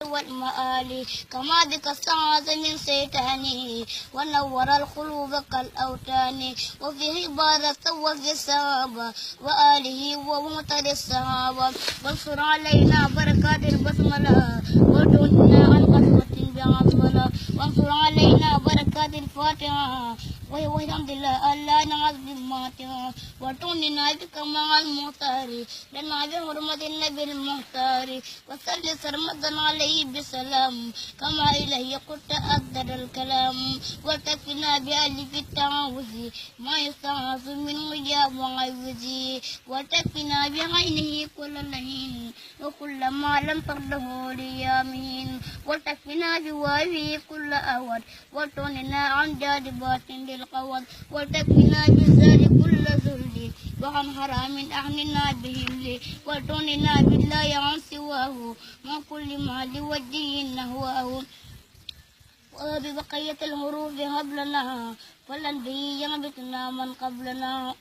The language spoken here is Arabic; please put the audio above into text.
والمآل كما بك استعاذ من سيطانه ونور القلوب كالأوتان وفيه بارك وفي الصحابة وآله ومعتد الصحابة وانصر علينا بركات البسملة ودعنا عن قسوة بعظمنا وانصر علينا بركات الفاتحة والحمد لله ألا نعذب الماتحة وتؤمنا بك مع المختار لنا بحرمة النبي المختار وصل سرمدا عليه بسلام كما إليه قلت أقدر الكلام وتكفنا بألف التعوذ ما يستعاذ منه يا معوذ وتكفنا بعينه كل لهين وكل ما لم ترده ليامين وتكفنا بواوي كل أود وتغننا عن جاذبات للقود وتكفنا بالزاد كل ذل وعن حرام أغننا بهم لي وتغننا بالله عن سواه من كل ما لوجه نهواه وببقية الحروف هب لنا فلن به ينبتنا من قبلنا